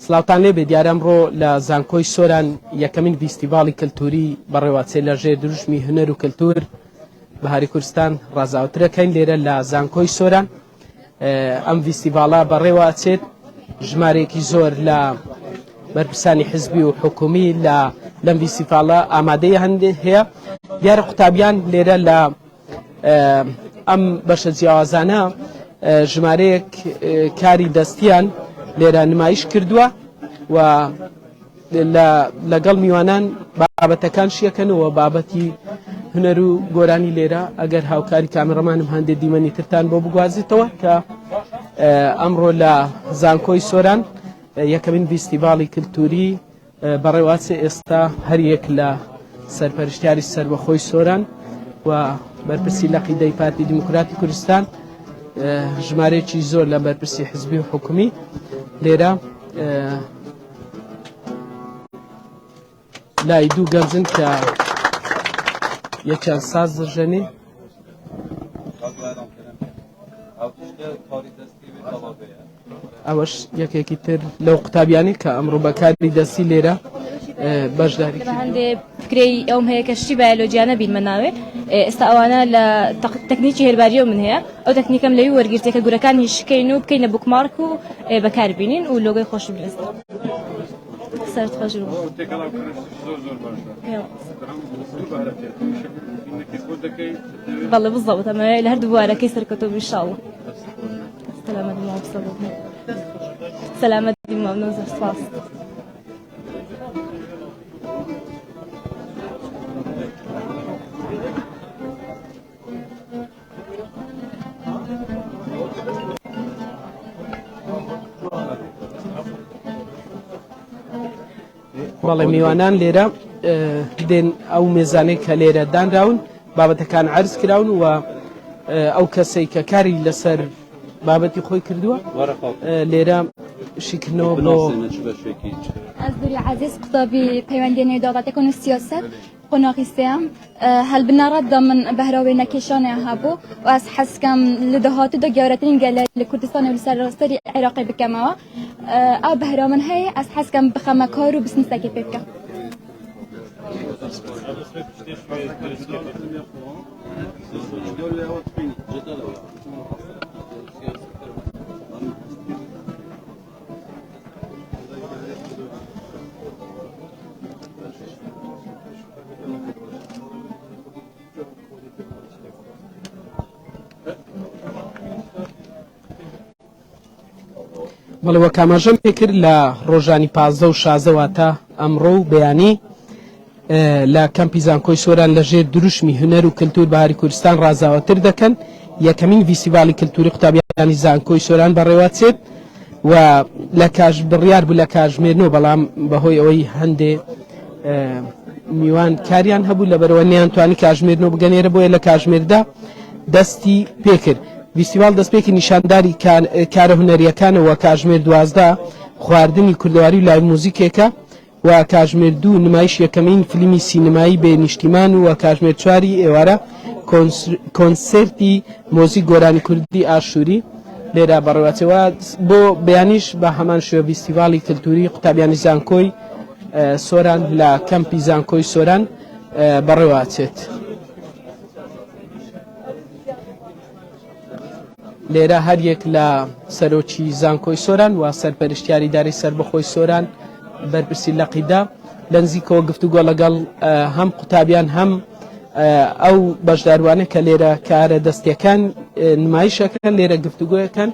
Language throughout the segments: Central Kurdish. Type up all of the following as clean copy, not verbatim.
سلااوان لێ بێ دیارە ئەمڕۆ لە زانکۆی سۆران یەکەمین فیستیڤاڵی کللتوری بەڕێوەچێ لە ژێر دروشمی هونەر و کللتور بەهاری کوردستان ڕازاوترەکەین لێرە لە زانکۆی سۆران. ئەم فیستیڤاڵە بەڕێوەچێت ژمارەیەکی زۆر لە بەرپرسانی حزبی و حکومی لەم فیستیڤاڵە ئامادەی هەندێک هەیە. دیارە قوتابیان لێرە لە ئەم بەشە جیاوازانە ژمارەیەک کاری دەستیان لێرە نمایش کردووە و لەگەڵ میوانان بابەتەکان شیەکەنەوە بابەتی هونەر و گۆرانی لێرە. ئەگەر هاوکاری کامێڕەمانم هەندێک دیمەنی ترتان بۆ بگوازیتەوە کە ئەمڕۆ لە زانکۆی سۆران یەکەمین فیستیڤاڵی کللتوری بەڕێوەچێ ئێستا هەریەک لە سەرپەرشتیاری سەربەخۆی سۆران و بەرپرسی لەقیدەی پارتی دیموکراتی کوردستان ژمارەیەکی زۆر لە بەرپرسی حزبی و حکومی لێرە لای دوو گەمزن کە یەکیان ساز دەژەنێ ئەوەش یەکێکی تر لەو قوتابیانی کە ئەمڕۆ بەکاری دەستی لێرە بەشداری هەندێ فکرەی ئەوم هەیە کە شتی بایۆلۆجیانە بینمە ناوێ ئێستا ئەوانە لە تەکنیکی هێرباریەوە من هەیە ئەو تەکنیکەم لەوی وەرگرتێکە گورەکانی شکەین و بکەینە بوکمارک و بەکاربینین و لۆگۆی خۆش بلێستن. سەرت خۆش بەڵێ بزەوت ئەمە لە هەردوو بوارەکەی سەرکەوتەوە ئینشاڵڵا. سەلامەتی مام سەلامەتی مام زۆر سپاس. بەڵێ میوانان لێرە دێن ئەو مێزانەی کە لێرە دانراون بابەتەکان عرض کراون و ئەو کەسەی کە کاری لەسەر بابەتی خۆی کردووە لێرە شیکردنەوە بۆ از دوری عزیز قطابی پیوندی دولت و سیاست قناقیستم هل بنارد من بهراوی نکشانه هبو و از حسکم لدهات دو جارتین گله لکردستان و لسراسری عراقی بکمه او بهرامن هی از حسکم بخمه کارو بسنسکی بکم. بەڵێ وە کاماژەم پێکرد لە ڕۆژانی 15 و 16 واتە ئەمڕۆ و بەیانی لە کەمپی زانکۆی سۆران لە ژێر دروشمی هونەر و کللتور بەهاری کوردستان ڕازاوەتر دەکەن. یەکەمین فیستیڤاڵی کللتوری قوتابیانی زانکۆی سۆران بەڕێوەچێت و لە کاژ بڕیار بوو لە کاژمێرنەوە بەڵام بەهۆی ئەوەی هەندێ میوان کاریان هەبوو لە بەرەوە نەیانتوانی کاژمێرنەوە بگەنێرە بۆیە لە کاژمێردا دەستی پێکرد. فیستیڤاڵ دەستپێکی نیشانداری کارە هونەریەکانەوە کاژمێر 12 خواردنی کوردەواری و لای موزیکێکە و کاژمێر 2 نمایش یەکەمین فیلمی سینەمایی بێ نیشتیمان و کاژمێر 4 ئێوارە کۆنسێرتی مۆزیک گۆرانی کوردی ئاشووری لێرە بەڕێوەچەوە بۆ بەیانیش بە هەمان شێوە فیستیڤاڵی کللتوری قوتابیانی زانکۆی سۆران لە کەمپی زانکۆی سۆران بەڕێوەچێت. لێرە هەریەک لە سەرۆکی زانکۆی سۆران و سەرپەرشتیاری داری سەربەخۆی سۆران بەرپرسی لەقیدا لە نزیکەوە گفتوگۆ لەگەڵ هەم قوتابیان هەم ئەو بەشداروانە کە لێرە کارە دەستیەکان نمایشەکەن لێرە گفتوگۆیەکەن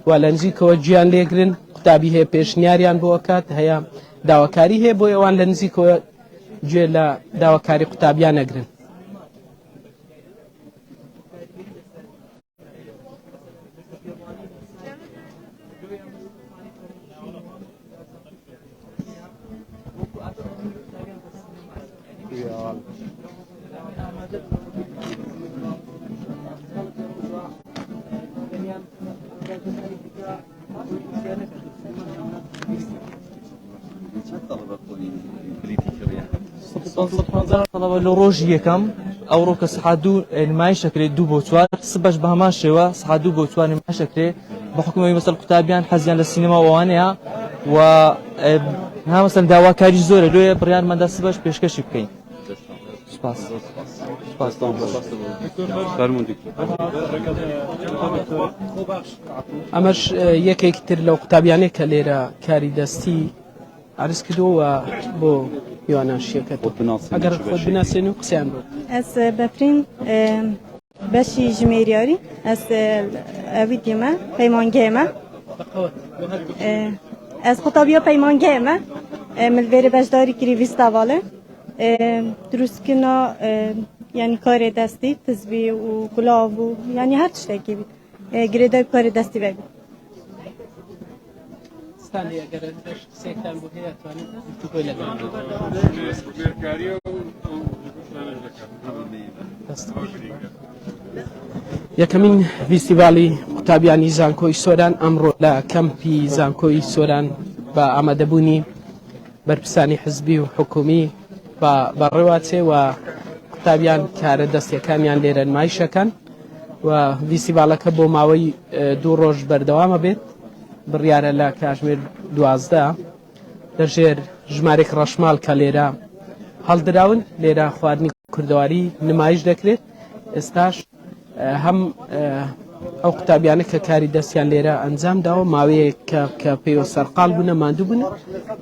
و لە نزیکەوە گیان لێگرن. قوتابی هەیە پێشنیاریان بۆ کات هەیە داواکاری هەیە بۆ ئەوان لە نزیکەوە گوێ لە داواکاری قوتابیان نەگرن. طلبة لروجي يكم أو روك صحادو نماي شكل دو بوتوار سبج بهمان شوا صحادو بوتوار نماي شكل بحكم مثل كتابيان حزيان للسينما وانها و ها مثلا داواکاری زۆرە لێ بڕیارمەدا سبەش پێشکەشی بکەین. سپاس. ئەمەش یەکێکی تر لەو قوتابیانەیە کە لێرە کاری دەستی عرض کردووە بۆ میواناشیەکەت ئەگەر خۆت بناسێن و قسەیان بۆ. Ez befrîn beşî ji mêriyarî ez evî dîme peymangehê me ez qutabiya peymangehê me milverê beşdarî kirî vî stavalê drûstkirina yanî karê destî tizbî û gulav û yanî her tiştekî bî girêdayî karê destî vebî. یەکەمین فیستیڤالی قوتابیانی زانکۆی سۆران ئەمڕۆ لە کەمپی زانکۆی سۆران بە ئامادەبوونی بەرپرسانی حزبی و حکومی بەڕێواتێ و قوتابیان کارە دەستیەکانیان لێرە نمایشەکەن و فیستیڤالەکە بۆ ماوەی 2 ڕۆژ بەردەوامە بێت بڕیارە لە کاتژمێر 12 لەژێر ژمارێک ڕەشماڵ کە لێرە هەڵدراون لێرە خواردنی کوردەواری نمایش دەکرێت. ئێستاش هەم ئەو قوتابیانە کە کاری دەستیان لێرە ئەنجام داوە ماوەیەک کە پێوە سەرقال بوونە ماندوو بوون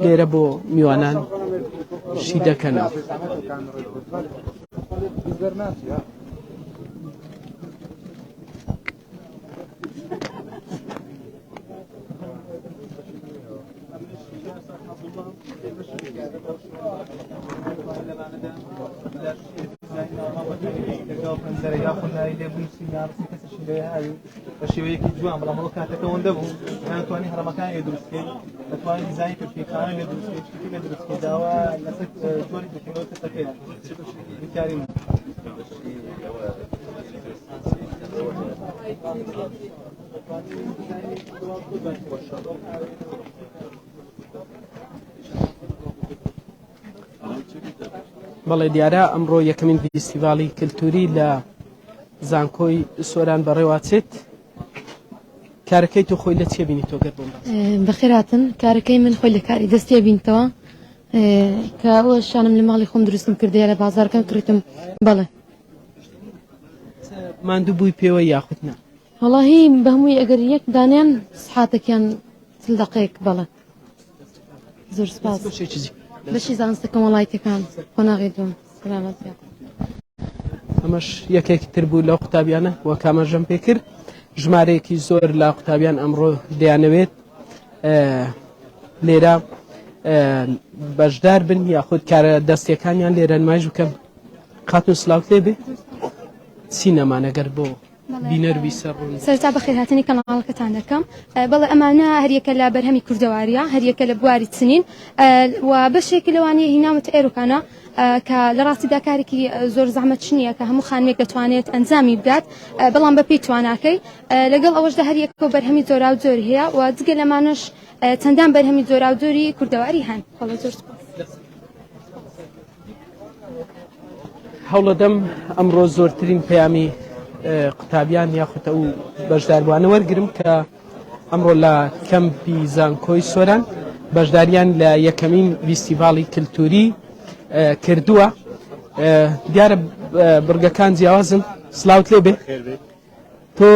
لێرە بۆ میوانان شی دەکەنەوە. شێوەیەکی جوان بەڵام ئەوە کاتەکەەوەندە بوو ناتوانانی هەرمەکانی دروستکەی دەتوانانی دیزانی پێشکەکانی لە دروستکەی لە دروستکەی داوا لەسەر جۆری دەکەنەوە کەسەکەی بکاری بەڵێ دیارە ئەمڕۆ یەکەمین فیستیڤالی کللتوری لە زانکۆی سۆران بەڕێوەچێت کارەکەی تو خۆی لە چێ بینی تۆ گەر بۆم بەخێراتن کارەکەی من خۆی لە کاری دەستێ بینتەوە کە ئەوە شانم لە ماڵی خۆم دروستم کردیە لە بازارەکەم کردم. بەڵێ ماندوو بووی پێوە یاخودنا وەڵاهی بە هەمووی ئەگەر یەک دانیان سحاتێکیان دقەیەک. بەڵێ زۆر سپاس بەشی زانستەکەم وڵایەتەکان خۆناغی دوم سلامەت. ئەمەش یەکێکی تر بوو لەو قوتابیانە وە کامەژەم پێ کرد ژمارەیەکی زۆر لە قوتابیان ئەمڕۆ دەیانەوێت لێرە بەشدار بن یاخود کارە دەستیەکانیان لێرە نمایش بکەم. قاتون سلااوت لێ بێ سینەمانەگەر بۆ بینەروی سەرڕوون سەرتا بەخێر هاتنی کەناڵەکەتان دەکەم. بەڵێ ئەمانە هەریەکە لە بەرهەمی کوردەواریە هەریەکە لە بواری چنین و بەشێکی لەوانەیە هیناوت ئێرۆکانە کە لە ڕاستیدا کارێکی زۆر زەحمەت نییە کە هەموو خانوێک دەتوانێت ئەنجامی بدات بەڵام بەپێی تواناکەی لەگەڵ ئەوەشدا هەریەکە بەرهەمی جۆرا و جۆر هەیە و جگە لەمانش چەندان بەرهەمی جۆرا و جۆری کوردەواری هەن. زۆر هەوڵەدەم ئەمڕۆ زۆرترین پەیامی قوتابیان یاخودە و بەشداربووانە وەرگرم کە ئەمڕۆ لە کەمپی زانکۆی سۆران بەشداریان لە یەکەمین فیستیڤالی کللتوری کردووە. دیارە بڕگەکان جیاوازن سلااوت لێ بێ تۆ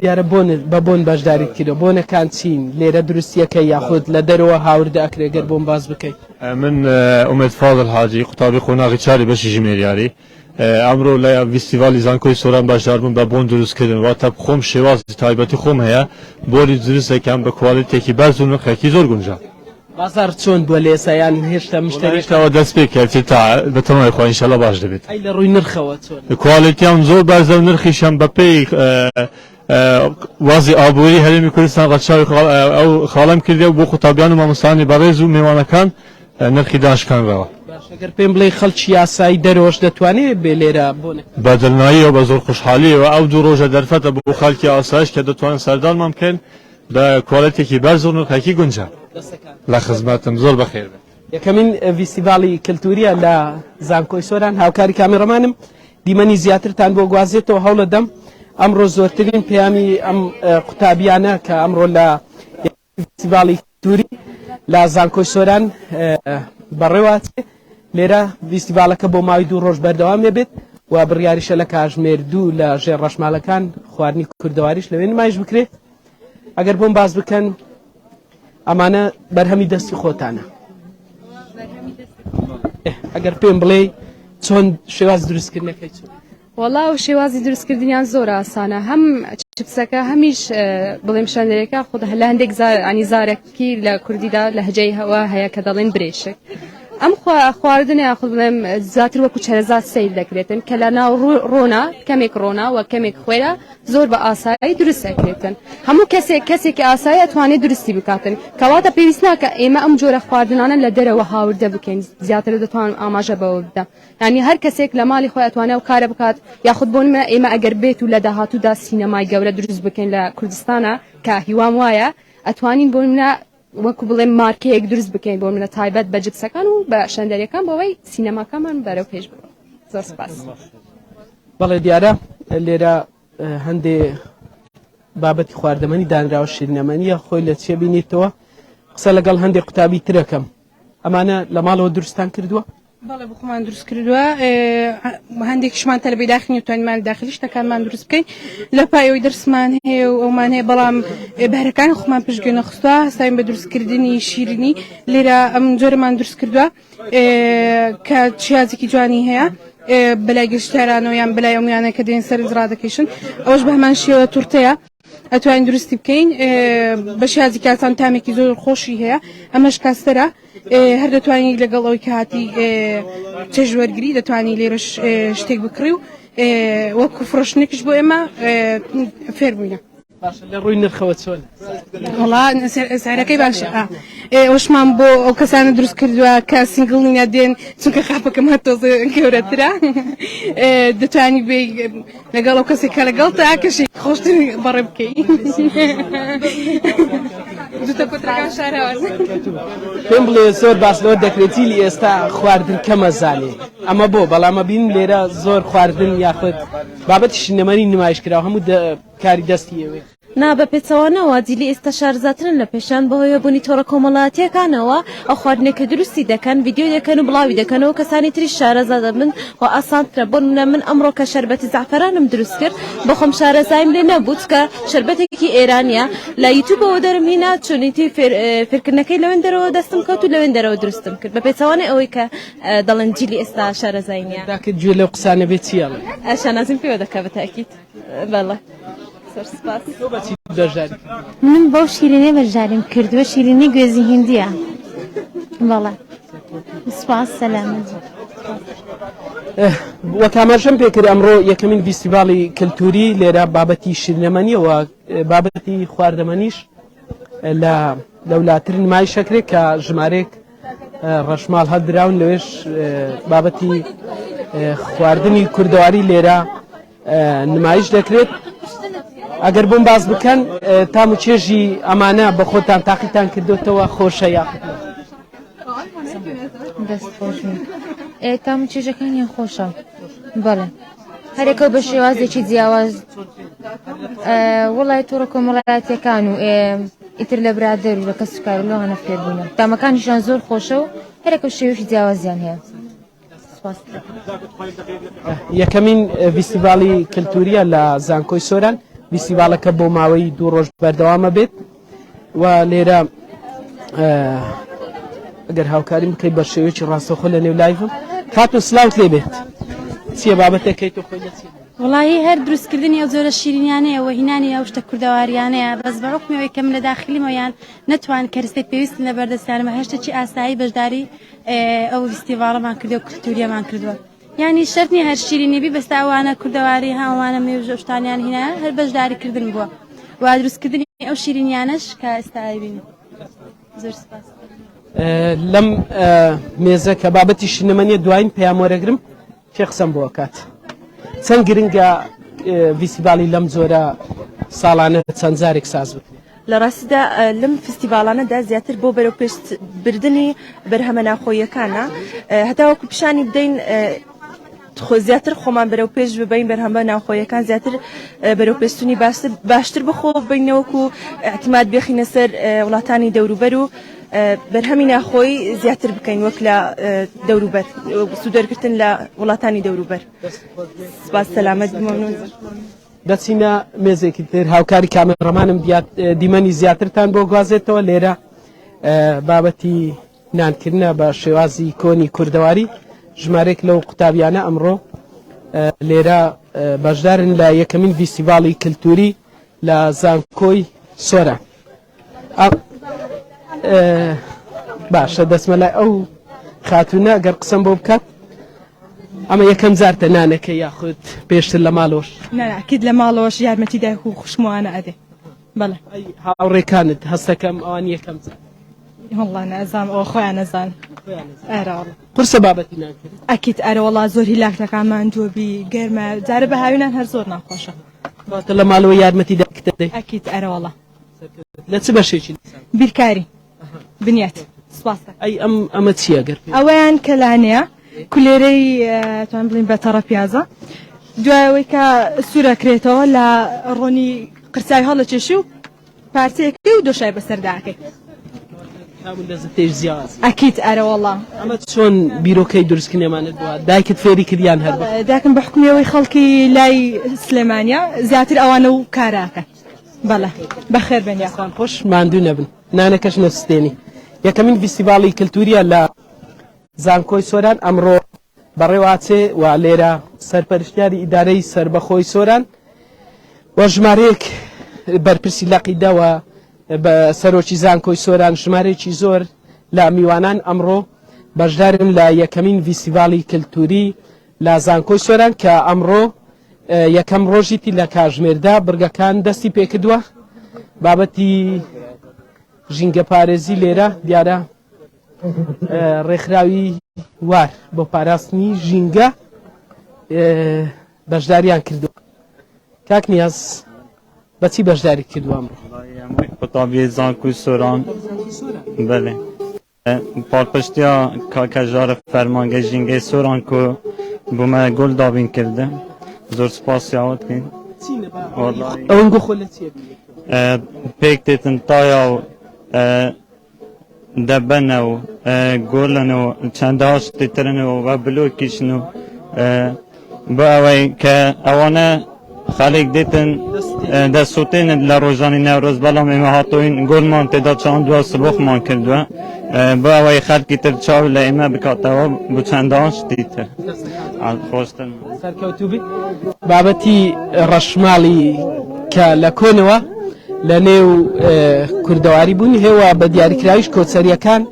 دیارە بە بۆن بەشداریت کردەوە بۆنەکان چین لێرە دروستیەکە یاخود لە دەرەوە هاوردە ئەکرێگەر بۆم باز بکەیت. من ئومێد فاضل حاجی قوتابی خۆناغی چاری بەشی ژمێریاری ئەمڕۆ لە فیستیڤالی زانکۆی سۆران باشدار بوون بە بۆن دروستکردن واتە خۆم شێوازی تایبەتی خۆم هەیە بۆری دروستەکەم بە کوالیتێکی بەرز و نرخێکی زۆر گونجا. بازار چۆن بووە لە ئێسایان هێشتا مشتریشتەوە دەست پێ کرد تا بەتەمای خۆ ئینشەڵا باش دەبێت. ئەی لە ڕووی نرخەوە چۆن کوالیتیان زۆر بەرزە و نرخیشم بەپێی وازی ئابووری هەرێمی کوردستان ڕەچاوی ئەو خاڵم کردێ و بۆ قوتابیان و مامۆستانی بەڕێز و میوانەکان نرخی دانشکانراوە. ئەگەر پێم بڵێ خەڵکی یاسایی دەرەوەش دەتوانێت بێ لێرە بۆنێ بە دڵناییەوە بە زۆر خوشحالیەوە ئەو دوو ڕۆژە دەرفەتە بۆ خەڵکی ئاسایش کە دەتوانن سەردانمان بکەن بە کوالیتێکی بەرز و نرخێکی گونجا. لە خزمەتم زۆر بەخێر بێت. یەکەمین فیستیڤالی کللتوریە لە زانکۆی سۆران هاوکاری کامێڕەمانم دیمەنی زیاترتان بۆ گوازێتەوە هەوڵە دەم ئەمڕۆ زۆرترین پەیامی ئەم قوتابیانە کە ئەمڕۆ لە فیستیڤالی کللتوری لە زانکۆی سۆران بەڕێواتێ لێرە فیستیڤالەکە بۆ ماوەی 2 ڕۆژ بەردەوام بێت و بڕیاریشە لە کاتژمێر 2 لە ژێر ڕەشماڵەکان خواردنی کوردەواریش لەوێ نمایش بکرێت ئەگەر بۆم باز بکەن ئەمانە بەرهەمی دەستی خۆتانە ئەگەر پێم بڵێ چۆن شێواز دروستکردنەکەی چۆن وەڵاو شێوازی دروستکردنیان زۆر ئاسانە هەم چپسەکە هەمیش بڵێم شەندەرەکە خۆ لە هەندێک ئانی زارێکی لە کوردیدا لە هەجەی هەوا هەیە کە دەڵێن برێشک ئەم خواردنە یاخود بڵێم زیاتر وەکو چەرەزات سەیر دەکرێتن کە لە ناو ڕۆنا کەمێک ڕۆنا و کەمێک خوێرە زۆر بە ئاسایی دروست دەکرێتن هەموو کەسێکی ئاسایی ئەتوانێت درستی بکاتن کەواتە پێویست ناکە ئێمە ئەم جۆرە خواردنانە لە دەرەوە هاوردە بکەین زیاتر دەتوان ئاماژە بەوە بدە ینی هەر کەسێک لە ماڵی خۆی ئەتوانێت و کارە بکات یاخود بۆ نمونە ئێمە ئەگەر بێت و لە داهاتوودا سینەمای گەورە دروست بکەین لە کوردستانە کە هیوام وایە ئەتوانین بۆ نمونە وەکو بڵێم مارکەیەک دروست بکەین بۆ منە تایبەت بە جپسەکان و بە شەندەریەکان بۆەوەی سینەماکەمان بەرەو پێش بڕۆ زۆر سپاس بەڵێ دیارە لێرە هەندێ بابەتی خواردەمەنی دانراوە شیرینەمەنیە خۆی لە چێ بینیتەوە قسە لەگەڵ هەندێک قوتابی ترەکەم ئەمانە لە ماڵەوە دروستان کردووە بەڵێ بخۆمان دروست کردووە هەندێکیشمان تەلەبەی داخلی توانمان داخلی شتەکانمان دروست بکەین لە پایەوەی دەرسمان هەیە و ئەومان هەیە بەڵام بەرەکان خۆمان پشتگوێ نەخستووە هەستاین بە دروستکردنی شیرینی لێرە ئەم جۆرەمان دروست کردووە کە شیازێکی جوانی هەیە بەلای گەشتیارانەوە یان بەلای ئەومیانە کە دێن سەر ڕادەکەشن ئەوەش بە هەمان شێوە تورتەیە ئەتوانین دروستی بکەین بە شیازێکی ئاسان تامێکی زۆر خۆشی هەیە ئەمەش کاستەرە هەر دەتوانین لەگەڵ ئەوەی کە هاتی چێژوەرگری دەتوانین لێرەش شتێک بکڕی و وەکو فرۆشتنێکیش بۆ ئێمە فێر بووینە لە ڕووی نرخەوە چۆن وڵا سعرەکەی باشە ئەوشمان بۆ ئەو کەسانە دروست کردووە کە سینگڵینە دێن چونکە خاپەکەم هە تۆزە گەورەترە دەتوانی بێ لەگەڵ ئەو کەسێک کە لەگەڵ تا کەشێک خۆشتر بەڕێ بکەی دوتە پترەکان شارەوە پێم بڵێ زۆر باس لەوە دەکرێتی لە ئێستا خواردن کەمە زانێ ئەمە بۆ بەڵامە بین لێرە زۆر خواردن یاخود بابەتی شینەمەنی نمایش کراوە هەموو کاری دەستی ئێوێ نا بە پێچەوانەوە دیلی ئێستا شارزاترن لە پێشان بەهۆیە بوونی تۆڕە کۆمەڵایەتیەکانەوە ئەو خواردنێکە دروستی دەکەن ڤیدیۆ دەکەن و بڵاوی دەکەنەوە کەسانی تری شارەزا دەبن و ئاسانترە بۆ منە من ئەمڕۆ کە شەربەتی زعفەرانم دروست کرد بە خۆم شارەزایم لێ نەبوو کە شەربەتێکی ئێرانیە لە یوتیوبەوە دەرم هینا چۆنیتی فێرکردنەکەی لەوێن دەرەوە دەستم کەوت و لەوێن دەرەوە دروستم کرد بە پێچەوانەی ئەوەی کە دەڵێن جیلی ئێستا شارەزای نییە داکرد گوێ لەو قسانە بێت چیە شانازیم پێوە دەکە بەتاکید بەڵێ من بەو شیرینەی بەرژاریم کردووە شیرینی گوێزی هیندیە بەڵێ سپاس سەلامەت وەکامەژەم پێکرد ئەمڕۆ یەکەمین فیستیڤاڵی کللتوری لێرە بابەتی شیرینەمەنیەوە بابەتی خواردەمەنیش لە لەولاتر نمایش شەکرێک کە ژمارێک ڕەشماڵ هەڵدراون لەوێش بابەتی خواردنی کوردەواری لێرە نمایش دەکرێت ئەگەر بۆم باز بکەن تام و چێژی ئەمانە بە خۆتان تاقیتان کردوتەوە خۆشە یاخود دەست خۆشن تام و چێژەکانیان خۆشە بەڵێ هەرێکە بە شێوازێکی جیاواز وڵای تۆڕە کۆمەڵایەتیەکان و ئیتر لە برادەر و لە کەس سوکار و لەوانە فێر بوونە تامەکانیشان زۆر خۆشە و هەرێکە شێوەشی جیاوازیان هەیە یەکەمین فیستیڤاڵی کللتوریە لە زانکۆی سۆران فیستیڤالەکە بۆ ماوەی 2 ڕۆژ بەردەوامە بێت و لێرە ئەگەر هاوکاریم بکەیت بە شێوەیەکی ڕاستەوخۆ لە نێو لایڤم فاتۆ سلااوت لێ بێت چییە بابەتەکەیت و خۆی لە چی وڵی هەر دروستکردنی ئەو زۆرە شیرینیانەیە و هینانی ئەو شتە کوردەواریانەیە بەس بە حکمەوەی کەم لە داخلیمەوەیان نەتوان کەرسێک پێویستن لە بەردەستیانمە هێشتاکی ئاسایی بەشداری ئەو فیستیڤاڵەمان کردو و کللتوریەمان کردووە یعنی شەرنی هەر شیرینێبی بەستا ئەوانە کوردەواری هاوانە مێژە شتانیان هینە هەر بەشداریکردن بووە و دروستکردنی ئەو شیرینیانش کە ئێستا بین زۆر سپاس لەم مێزە کە بابەتی شینەمەنیە دوایین پێیان وەرەگرم پێ قسەم بۆ کات چەند گرنگە فیستیڤاڵی لەم جۆرە ساڵانە چەند جارێک ساز بکرێت لە ڕاستیدا لەم فستیڤالانەدا زیاتر بۆ بەرەو پێشبردننی بەرهەمە ناخۆیەکانە هەتا وەکو پیشانی بدەین زیاتر خۆمان بەرەو پێش ببین بەرهەمە ناوخۆیەکان زیاتر بەرەو پێشتونی باشتر بخۆ ببینەوەکو اعتماد بێخینە سەر وڵاتانی دەوروبەر و بەرهەمی ناخۆی زیاتر بکەین وەک لە دەوروبەر سوودەرگرتن لە وڵاتانی دەوروبەر. سپاس سەلامەت مەمنون. دەچینە مێزێکی تر هاوکاری کامێڕەمانم دیمەنی زیاترتان بۆ گوازێتەوە لێرە بابەتی نانکردنە بە شێوازی کۆنی کوردەواری ژمارێک لەو قوتابیانە ئەمڕۆ لێرە بەشدارن لە یەکەمین فیستیڤاڵی کللتوری لە زانکۆی سۆران. باشە دەسمە لای ئەو خاتونە گەر قسەم بۆ بکات ئەمە یەکەم زارتە نانەکە یاخود پێشتر لە ماڵۆش ناکیت لە ماڵەوەش یارمەتی دایک و خوشموانە ئەدێ بەڵێ هاوڕێکانت هەستەکەم ئەوان یەکەم زار والله نازام ئەو خۆیان نەزان قورسە بابەتی نانکرد ئەکیت ئەرەوەڵا زۆر هیلاکتەکانمان جۆبی گەرمە جارە بە هاوینان هەر زۆر ناخۆشە لە ماڵەوە یارمەتی دایکتە دەی ئەکیت ئەرەوەڵا لە چ بەشێکی بیرکاری بنیات سپاسە ئەی ئەمە چییە گەر ئەوەیان کەلانەیە کولێرەی توان بڵین بەتەڕە پیازە دوایەوەی کە سوورەکرێتەوە لە ڕۆنی قرساوی هەڵە چێشی و پارچەیەکی و دۆشای بەسەرداکەی ئەکیت ئەرەوەڵا ئەمە چۆن بیرۆکەی دروستکردنێمانت بووە دایکت فێری کردیان هەر داکەم بە حکومیەوەی خەڵکی لای سلێمانیا زیاتر ئەوانە و کاراکە بەڵێ بەخێر بەنیاخوان خۆش ماندوو نەبن نانەکەش نەسوستێنی یەکەمین فیستیڤاڵی کللتوریە لە زانکۆی سۆران ئەمڕۆ بەڕێواچێ و لێرە سەرپەرشتیاری ئیدارەی سربەخۆی سۆران و ژمارەیەک بەرپرسی لەقیدەوە بە سەرۆکی زانکۆی سۆران ژمارەیەکی زۆر لە میوانان ئەمڕۆ بەشدارن لە یەکەمین فیستیڤاڵی کللتوری لە زانکۆی سۆران کە ئەمڕۆ یەکەم ڕۆژیتی لە کاژمێردا بڕگەکان دەستی پێکردووە بابەتی ژینگە پارێزی لێرە دیارە ڕێکخراوی وار بۆ پاراستنی ژینگە بەشداریان کردو کاک نیاز بەچی بەشداری کردووە قوتابیە زانکۆی سۆران بەڵێ پاڵپشتیا کاکەژارە فەرمانگە ژینگەی سۆران کو بۆمە گۆل دابین کردە زۆر سپاسیاوت کەین ئەوەنگۆ خۆ لە چیە پێک تێتن تایا و دەبەنە و گۆڵەنە و چەندەها شتی ترنەوە و بلۆکیشن و بۆ ئەوەی کە ئەوانە خەڵک دێتن دەسووتێن لە ڕۆژانی نەورۆز بەڵام ئێمە هاتوین گۆڵمان تێدا چاندووە سبۆخمان کردووە بۆ ئەوەی خەڵکی تر چاو لە ئێمە بکاتەوە بۆ چەندەها شتی تر خۆشتن سەرکەوتوبی بابەتی ڕەشماڵی کە لە کۆنەوە لە نێو کوردەواری بوون هێوە بە دیاریکراویش کۆچەریەکان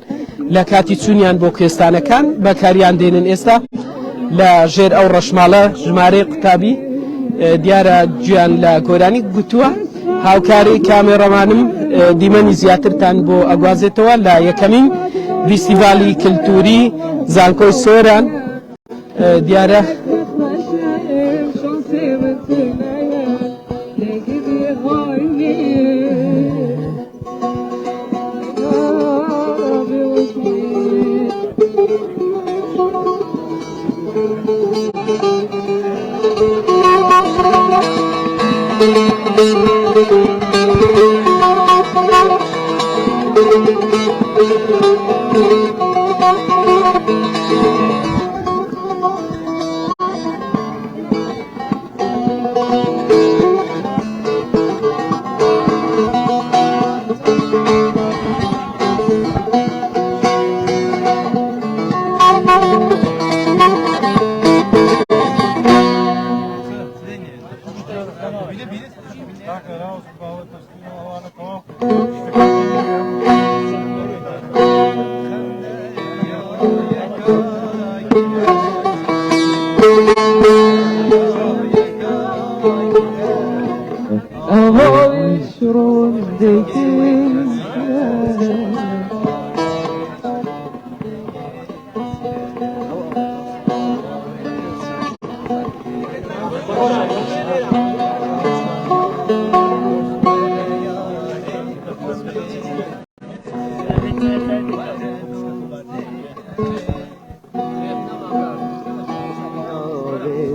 لە کاتی چوونیان بۆ کوێستانەکان بەکاریان دێنن ئێستا لە ژێر ئەو ڕەشماڵە ژمارەی قوتابی دیارە گویان لە گۆرانی گوتووە هاوکاری کامێڕەمانم دیمەنی زیاترتان بۆ ئەگوازێتەوە لە یەکەمین فیستیڤاڵی کللتوری زانکۆی سۆران دیارە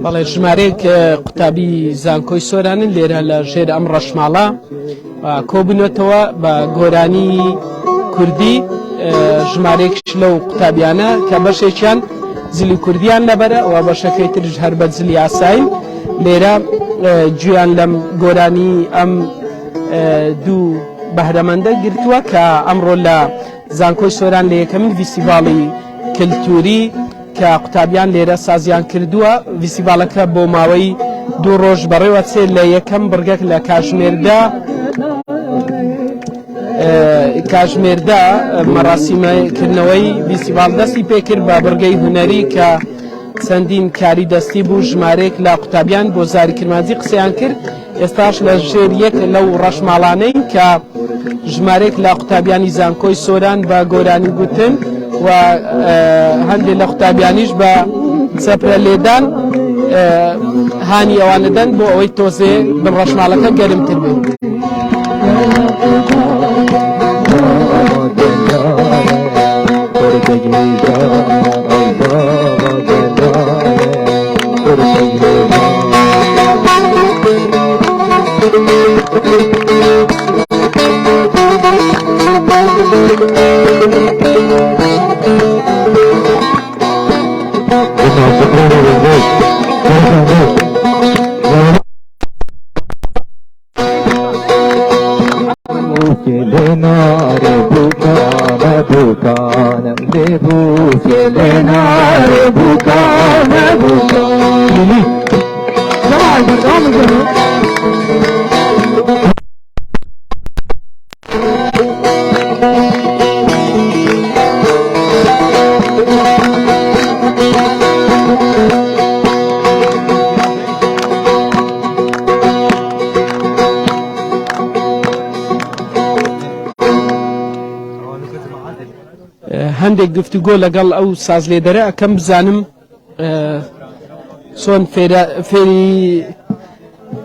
بەڵێ ژمارەیەک قوتابی زانکۆی سۆرانن لێرە لە ژێر ئەم ڕەشماڵە کۆبنەوە بە گۆرانی کوردی ژمارەیەکش لەو قوتابیانە کە بەشێکیان زلی کوردیان لەبەرە و بەشەکەی ترش هەر بە زلی ئاسایی لێرە گویان لەم گۆرانی ئەم دوو بەهرەمەندە گرتووە کە ئەمڕۆ لە زانکۆی سۆران لە یەکەمین ڤیسیڤاڵی کلتوری کە قوتابیان لێرە سازیان کردووە ڤیسیڤاڵەکە بۆ ماوەی 2 ڕۆژ بەڕێوە چێت لە یەکەم بڕگەک لە کاژمێردا مەراسیمەکردنەوەی ڤیسیڤاڵ دەستی پێکرد بە بڕگەی هونەری کە چەندین کاری دەستی بوو ژمارەیەک لە قوتابیان بۆ زاری کرمانجی قسەیان کرد ئێستاش لە ژێر یەک لەو ڕەشماڵانەی کە ژمارەیەک لە قوتابیانی زانکۆی سۆران بە گۆرانی گوتن و هەندێک لە قوتابیانیش بە چەپرە لێدان هانی ئەوانەدەن بۆ ئەوەی تۆزێ بن ڕەشماڵەکە گەرمتر بێت. هەندێک گفتوگۆ لەگەڵ ئەو ساز لێدەرە ئەکەم بزانم چۆن فێری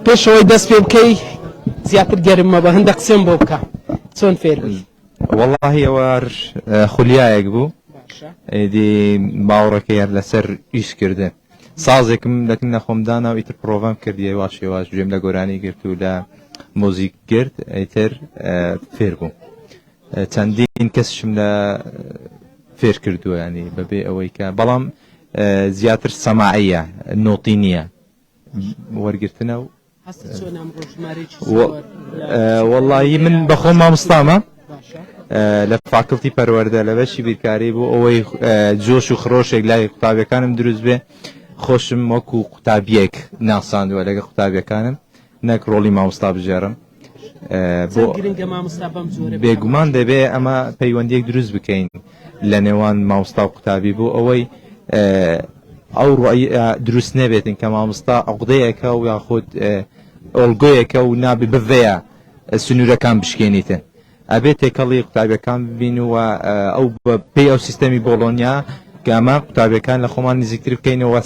پێشەوەی دەست پێ بکەی زیاتر گەرممە بە هەندێک قسەم بۆ بکە چۆن فێر والله ئەوە خولیایەک بوو ئیدی باوڕەکەی هەر لەسەر ئیش کردن سازێکم لەکن نەخۆمدانا و ئیتر پرۆڤام کردیە وا شێواز گوێم لە گۆرانی گرت و لە مۆزیک گرت ئیتر فێر بوو چەندین کەسشم لە فێر کردووە ینی بەبێ ئەوەی کە بەڵام زیاتر سەماعیە نۆتی نییە وەرگرتنە و وەڵڵاهی من بەخۆم مامۆستامە لە فاکڵتی پەروەردە لە بەشی بیرکاری بوو ئەوەی جۆش و خڕۆشێک لای قوتابیەکانم دروست بێ خۆشم وەکو قوتابیەک ناساندووە لەگە قوتابیەکانم نەک ڕۆڵی مامۆستا بژێڕم بێگومان دەبێ ئەمە پەیوەندیەک دروست بکەین لە نێوان مامۆستا و قوتابی بوو ئەوەی ئەو ڕۆی دروست نەبێتن کە مامۆستا عقدەیەکە و یاخود ئۆلگۆیەکە و نابێ بڤەیە سنوورەکان بشکێنیتن ئەبێ تێکەڵی قوتابیەکان ببین و ئەو پێی ئەو سیستەمی بۆڵۆنیا گاما قوتابیەکان لە خۆمان نزیکتر بکەینەوە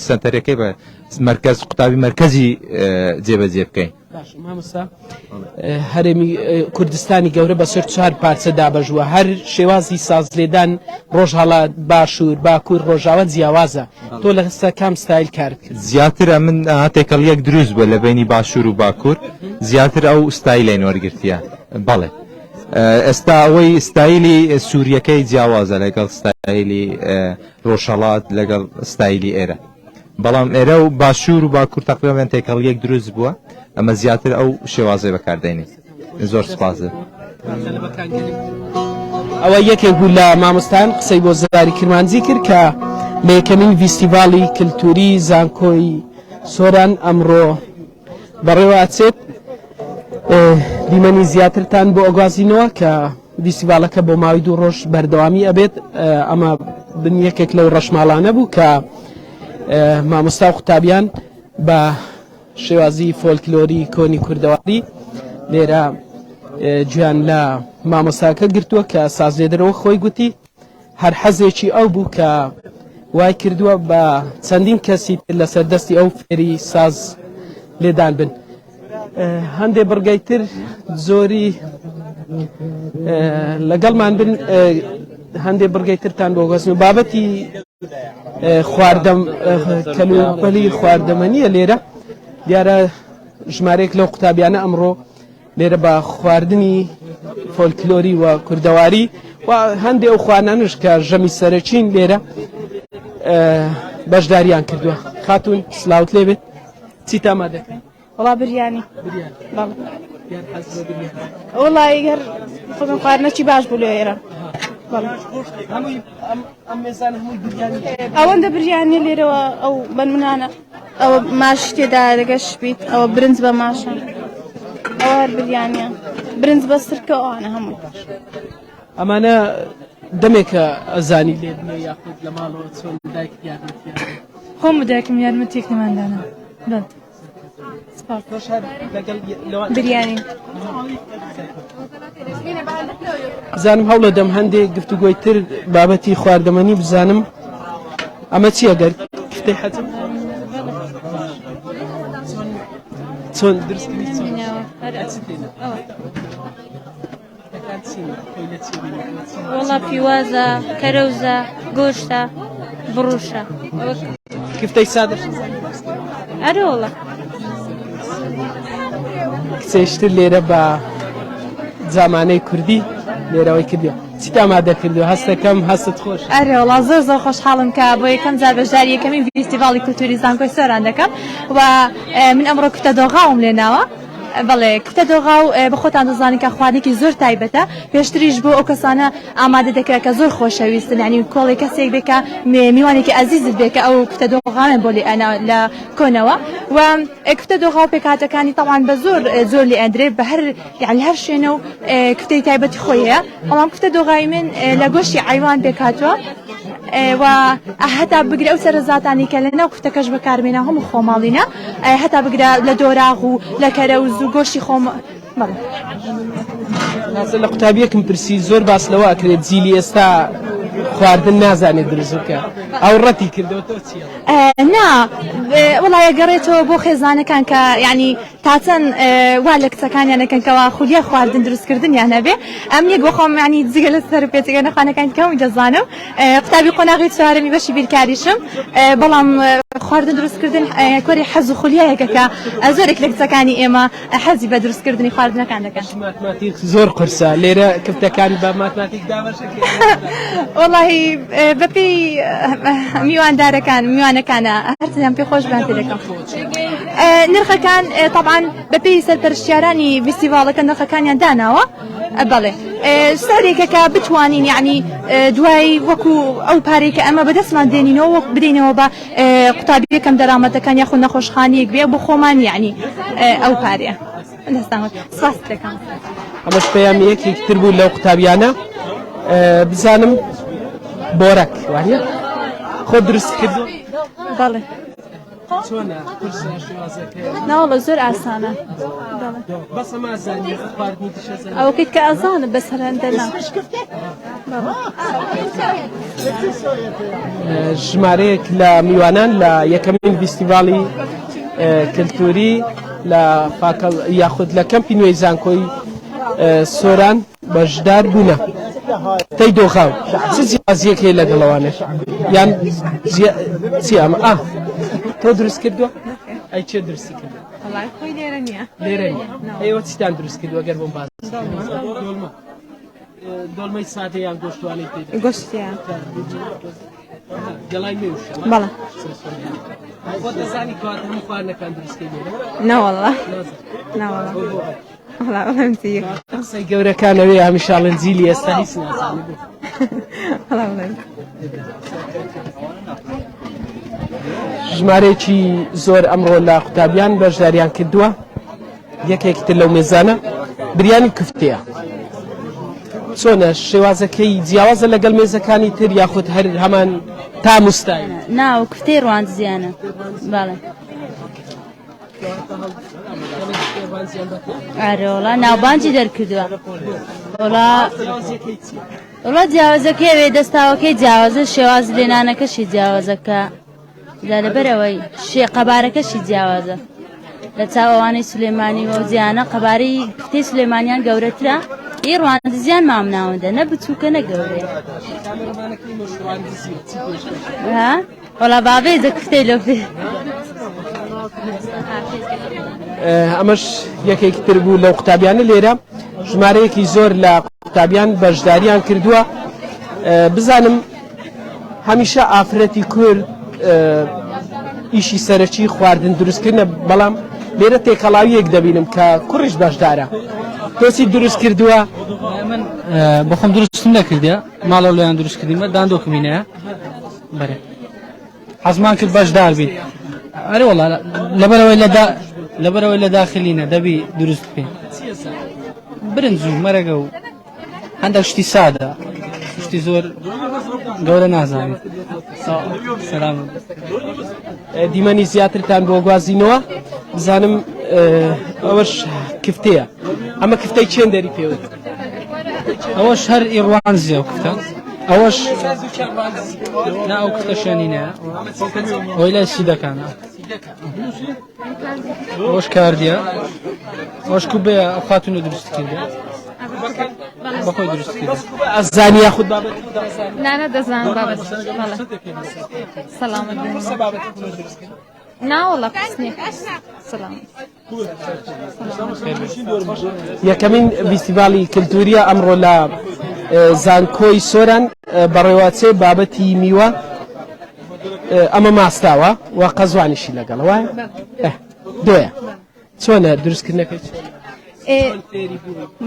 سەنتەرەکەی بە مرکز قوتابی مرکزی جێبەجێ بکەین. مامۆستا هەرێمی کوردستانی گەورە بەسەر 4 پارچە دابەژووە هەر شێوازی سازلێدان ڕۆژهەڵات باشوور باکوور ڕۆژاوە جیاوازە تۆ لە هەستا کام ستایل کار کرد زیاترە من تێکەڵیەک دروست بووە لە بینی باشوور و باکوور زیاتر ئەو ستایلێن وەرگرتیە بەڵێ ئێستا ئەوەی ستایلی سووریەکەی جیاوازە لەگەڵ ستایلی ڕۆژهەڵات لەگەڵ ستایلی ئێرە بەڵام ئێرە و باشوور و باکوور تەقریبان تێکەڵیەک دروست بووە ئەمە زیاتر ئەو شێوازەی بەکاردێنێت زۆر سپاسە ئەوە یەکێک بوو لە مامۆستایان قسەی بۆ زاری کرمانجی کرد کە لە یەکەمین ڤیستیڤاڵی کلتوری زانکۆی سۆران ئەمڕۆ بەڕێوە ئاچێت دیمەنی زیاترتان بۆ ئەگوازینەوە کە ڤیستیڤاڵەکە بۆ ماوەی 2 ڕۆژ بەردەوامی ئەبێت ئەمە بن یەکێک لەو ڕەشماڵانە بوو کە مامۆستا و قوتابیان بە شێوازی فۆلکلۆری کۆنی کوردەواری لێرە گویان لە مامۆستاکە گرتووە کە ساز لێدەرەوە خۆی گوتی هەر حەزێکی ئەو بوو کە وای کردووە بە چەندین کەسی لەسەر دەستی ئەو فێری ساز لێدان بن هەندێک بڕگەی تر زۆری لەگەڵمان بن هەندێک بڕگەی ترتان بۆ گەستن و بابەتی کەلوپەلی خواردەمەنیە لێرە دیارە ژمارەیەک لەو قوتابیانە ئەمڕۆ لێرە بە خواردنی فۆلکلۆری و کوردەواری و هەندێک ئەو خوانانش کە ژەمی سەرەچین لێرە بەشداریان کردووە. خاتون سلااوت لێبێت چی تاما دەکەن؟ وڵا بریانی وڵی گەر خۆم خواردنەکی باش بوو لێرە ئەوەندە بریانی لێرەوە ئەو بەنمونانە ئەوە ماش تێدا دەگەشت بیت ئەوە برنج بە ماشە ئەوە هەر بریانە برنج بە سرکە ئەوانە هەموو ئەمانە دەمێکە ئەزانی لێ بنێ یاخود لە ماڵەوە چۆن دایک یارمەتیان خۆم دایکم یارمەتێک نەماندانە بریانی بزانم هەوڵە دەم هەندێک گفتوگۆی تر بابەتی خواردەمەنی بزانم ئەمە چیە گەر کفتەی حەجم چۆن درستکردی وەڵا پیوازە کەرەوزە گۆشتە بڕوشە کفتەی سادە ئەرە وڵە کچێشتر لێرە بە زمانەی کوردی لێرەوەی کردی چی ئامادە کردو هەستەکەم هەست خۆش ئەرێ وڵا زۆر خۆشحاڵم کە بۆ یەکەم جار بەشداری یەکەمین فیستیڤاڵی کولتوری زانکۆی سۆران دەکەم و من ئەمڕۆ کفتە دۆغاوم لێناوە بەڵێ کفتە دۆغاو بە خۆتان دەزانین کە خواردنێکی زۆر تایبەتە پێشتریش بۆ ئەو کەسانە ئامادە دەکرێت کە زۆر خۆشەویستن ینی کۆڵی کەسێک بێکە میوانێکی عەزیزت بێکە ئەو کفتە دۆغاوێن بۆ لە کۆنەوە و کفتە دۆغاو پێکهاتەکانی تەواان بە زۆر لێ ئەندرێت بە هەر شوێنە و کفتەی تایبەتی خۆی هەیە ئەڵام کفتە دۆغاوی من لە گۆشتی عیوان پێکهاتووە و هەتا بگرە ئەو سەرزاتانی کە لەناو کفتەکەش بەکارمێنە هەموو خۆماڵینە هەتا بگرە لە دۆراغ و لە کەرەوز و گۆشتی خۆم نازە لە قوتابیەکم پرسی زۆر باس لەوە ئەکرێت جیلی ئێستا خواردن نازانێت دروستکە ئەو ڕەتی کردەوە تۆ چیە؟ نا وڵایە گەڕێتەوە بۆ خێزانەکان کە ینی تاچەند وا لە کچەکانیانەکەن کەوا خولیا خواردن دروستکردنیان هەبێ ئەم یەک بۆ خۆم ینی جگە لە سەر پێچەکە نەخوانەکان کەم دەزانم قوتابی قۆناغی چوارەمی بەشی بیرکاریشم بەڵام خواردن دروستکردن کۆری حەز و خولیایەکە کە زۆرێک لە کچەکانی ئێمە حەزی بە دروستکردنی خواردنەکان دەکەن ماتماتیک زۆر قرسە لێرە کفتەکانی بە ماتماتیک دامەشەکە والله بەپی میواندارەکان میوانەکانە هەرچیان پێ خۆش بان دەکەم نرخەکان طبعا بەپی سەرپەرشتیارانی فیستیڤاڵەکە نرخەکانیان داناوە بەڵێ سەرێکە کە بتوانین یعنی دوای وەکو ئەو پارێک کە ئەمە بەدەستمان دێنینەوە وەک بدەینەوە بە قوتابیەکەم دەرامەتەکان یاخود نەخۆشخانەیەک بێ بۆ خۆمان یعنی ئەو پارێ سپاس دەکەم ئەمەش پەیامەیەکی تر بوو لەو قوتابیانە بزانم بۆرەک وانە خۆ دروست کردو بەڵێ چۆنە کورسە شێوازەکە ناوەڵە زۆر ئاسانە بەس ئەمە ئازانی خواردنی دیشە ئەوەکەیت کە ئازانە بەسەر هەندە نا ژمارەیەک لە میوانان لە یەکەمین فیستیڤاڵی کلتوری لە یاخود لە کەمپی نوێی زانکۆی سۆران بەشدار بوونە تەی دۆخاو چ جیازیەک هەیە لەگەڵەوانە یان چی ئەمە تۆ دروست کردووە؟ ئەی چێ درستی کردو؟ خۆی لێرە نییە لێرە ئێوە چیتان دروست کردووە گەر بۆم باز دۆڵمەی سادە یان گۆشتوانەی پێ گۆشتیان گەڵای نوێش بەڵێ خۆ دەزانی کەواتە هەموو خواردنەکان دروستکەی لێرە؟ نەوەڵڵا نەوەڵڵا قسەی گەورەکانەوەی هەمیشاڵن جیلی ئێستا هیچ نازانێ ژمارەیەکی زۆر ئەمڕۆ لە قوتابیان بەشداریان کردووە یەکێکتر لەو مێزانە بریانی کفتەیە چۆنە شێوازەکەی جیاوازە لەگەڵ مێزەکانی تر یاخود هەر هەمان تا موستای ناو کفتەی ڕوانزیانە بەڵێ ئارۆڵا ناوبانجی دەرکردووە وڵا جیاوازەکەی وێ دەستاوەکەی جیاوازە شێواز لێنانەکەشی جیاوازەکە لەبەرەوەی قەبارەکەشی جیاوازە لە چاوەوانەی سولێمانی وە جیانە قەبارەی کفتەی سولێمانیان گەورەترە ئێڕوان دزیان مام ناوەندە نەبچووکە نەگەورێ وەڵا بابێ دەکفتەی لە پێ ئەمەش یەکێکی تر بوو لەو قوتابیانە لێرە ژمارەیەکی زۆر لە قوتابیان بەشداریان کردووە بزانم هەمیشە ئافرەتی کورد ئیشی سەرەکی خواردن دروستکردنە بەڵام لێرە تێکەڵاویەک دەبینم کە کوڕیش بەشدارە تۆسی دروست کردووە من بەخۆم دروستم نەکردە ماڵە لەیان دروست کردیمە داندۆکمینەیە بەرێ حەزمان کرد بەشدار بین ئەرێ وەڵا لەبەرەوەی لە داخلینە دەبی دروست بکەین برنج و مەرەگە و هەندێک شتی سادە شتی زۆر گەورە نازانێت سەلام دیمەنی زیاترتان بۆ گوازینەوە بزانم ئەوەش کفتەیە ئەمە کفتەی چێن دەری پێوت ئەوەش هەر ئێڕوان زیە و کفتە ئەوەش نا ئەو کفتە شوێنینەیە ئەوەی لای سیدەکانە ئەوەش کاردیە ئەوەش کو بێ خاتونە دروست کردە بەخۆی دروست کردە ئەزانی یاخود بابەت نانە دەزانم بابەت سەلامت ناوەڵە قسنی سەلام یەکەمین فیستیڤالی کلتوریە ئەمڕۆ لە زانکۆی سۆران بەڕێوەچێ بابەتی میوە ئەمە ماستاوە و قەزوانیشی لەگەڵەوە دۆیە چۆنە دروستکردنەکەی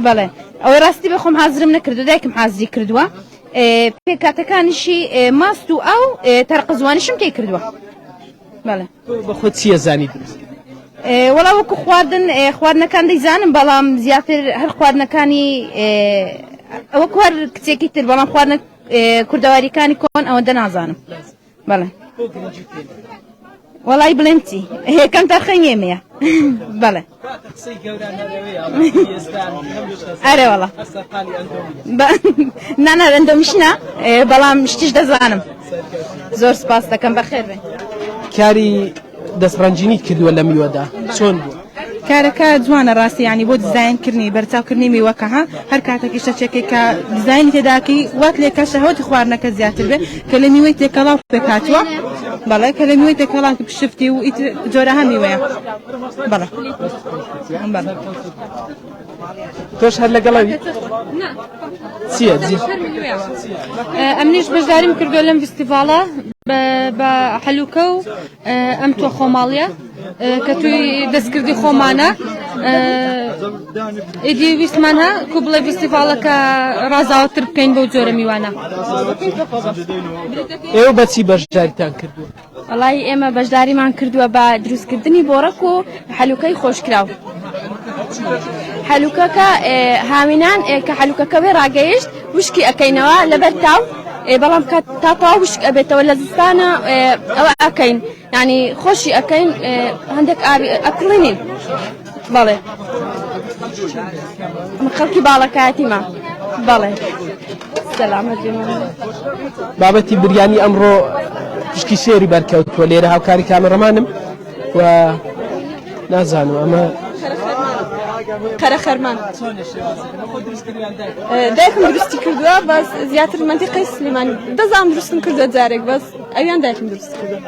بەڵێ ئەوەی ڕاستی بەخۆم حازرم نەکردو دایکم حازری کردووە پێکاتەکانیشی ماست و ئەو تەرقەزوانیشم تێ کردووە بەڵێ بەخۆ چییە زانی دروست وەڵا وەکو خواردنەکان دەیزانم بەڵام زیاتر هەر خواردنەکانی ئەوە کوار کچێکی تر بەڵام خواردنە کوردەواریەکانی کۆن ئەوەندە نازانم بەڵێ وەڵای بڵێنتی هێکەم تەرخەی ئێمەیە بەڵێ ئەرێ وەڵا نانە ئەندۆمیشنە بەڵام شتیش دەزانم زۆر سپاس دەکەم بەخێر بێ کاری دەستڕەنجینیت کردووە لە میوەدا چۆن بوو کارەکە جوانە ڕاستی ینی بۆ دیزاینکردنی بەرچاوکردنی میوەکە ها هەر کاتێکی شەچێکی کە دیزایانی تێداکەی وات لێکە شەهوەتی خواردنەکە زیاتر بێ کە لە میوەی تێکەڵاو پێکاتوە بەڵێ کە لە میوەی تێکەڵاو پشتی و جۆرە هە میوەیە بەڵێ تۆش هەر لەگەڵەوی چییە ئەمنیش بەشداریم کردو لەم فستیڤاڵە بە حەلوکە و ئەم تۆ خۆماڵیە کە توی دەستکردی خۆمانە ئیدی ویسمانە کو بڵێ فستیڤاڵەکە ڕازاوتر بکەین بەو جۆرە میوانە ئێوە بەچی بەشداریتان کردووە وەڵی ئێمە بەشداریمان کردووە بە دروستکردنی بۆڕک و حەلوکەی خۆشکراو حەلوکەکە هاوینان کە حەلوکەکە بێ ڕاگەیشت وشکی ئەەکەینەوە لەبەر تاو بەڵام تا تاوا وشک ئەبێتەوە لە زستانە ئەوە ئەەکەین ینی خۆشی ئەەکەین هەندێک ئاوی ئەکڵێنین بەڵێ خەڵکی باڵەکایەتیمە بەڵێ سەلامەت بابەتی بریانی ئەمڕۆ پشکی سێری بەرکەوتووە لێرە هاوکاری کامەڕەمانم و نازانم ئەمە قەرە خەرمان دایکم دروستی کردووە بەس زیاتر منتیقەی سلێمانی دەزانم دروستم کردووە جارێک بەس ئەویان دایکم دروست کردووە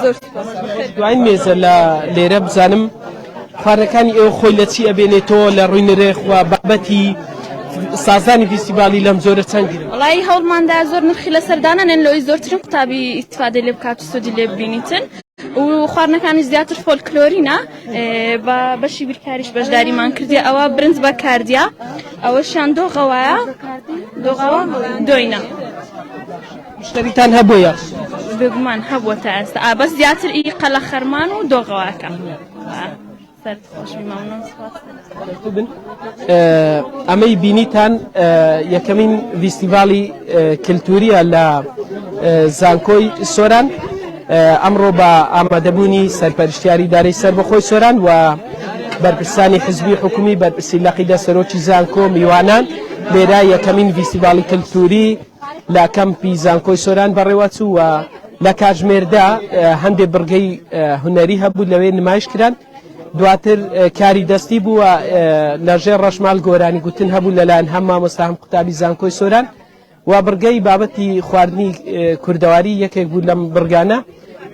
زۆر دوایین مێزە لە لێرە بزانم خواردنەکانی ئێوە خۆی لە چی ئەبێنێتەوە لە ڕووی نرخ و بابەتی سازانی فیستیڤالی لەم زۆرە چەند گرن وەڵی هەوڵماندا زۆر نرخی لەسەردانانێن لەوەی زۆرترین قوتابی ئیستیفادە لێ بکات و سۆدی لێ ببینیتن و خواردنەکانی زیاتر فۆلکلۆرینە بە بەشی بیرکاریش بەشداریمان کردی ئەوە برنج بە کاردیا ئەوەشیان دۆغەوەیە دۆغەوە دۆینە مشتریتان هەبووە بگومان هەبووە تا ئێستا بەس زیاتر ئی قەلە خەرمان و دۆغەوەکە ئەمەی بینیتان یەکەمین فیستیڤالی کلتوریە لە زانکۆی سۆران ئەمڕۆ بە ئامادەبوونی سەرپەرشتیاری دارەی سەربەخۆی سۆران و بەرپرسانی حزبی حکومی بەرپرسی لەقیدە سەرۆکی زانکۆ میوانان لێرە یەکەمین فیستیڤالی کلتوری لە کەمپی زانکۆی سۆران بەڕێوەچوو و لە کاتژمێردا هەندێک بڕگەی هونەری هەبوو لەوێ نمایش کران دواتر کاری دەستی بووە لەژێر ڕەشمال گۆرانی گوتن هەبوو لەلایەن هەم مامۆستا هەم قوتابی زانکۆی سۆران و بڕگەی بابەتی خواردنی کوردەواری یەکێک بوو لەم بڕگانە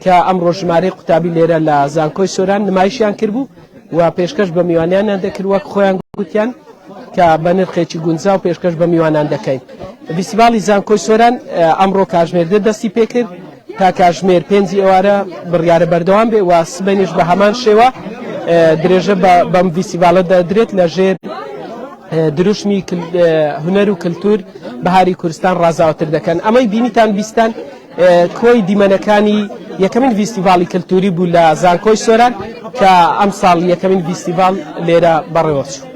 کە ئەمڕۆ ژمارەی قوتابی لێرە لە زانکۆی سۆران نمایشیان کردبوو و پێشکەش بە میوانیانیان دەکرد وەک خۆیان گوتیان کە بە نرخێکی گونجاو و پێشکەش بە میوانان دەکەین. فیستیڤاڵی زانکۆی سۆران ئەمڕۆ کاتژمێر دەستی پێکرد تا کاتژمێر 5 ئێوارە بڕیارە بەردەوام بێ و سبەنیش بە هەمان شێوە درێژە بەم فیستیڤاڵە دەدرێت لەژێر دروشمی هونەر و کللتور بەهاری کوردستان ڕازاوتر دەکەن. ئەمەی بینیتان بیستان کۆی دیمەنەکانی یەکەمین فیستیڤاڵی کللتوری بوو لە زانکۆی سۆران کە ئەم ساڵ یەکەمین فیستیڤاڵ لێرە بەڕێوە چوو.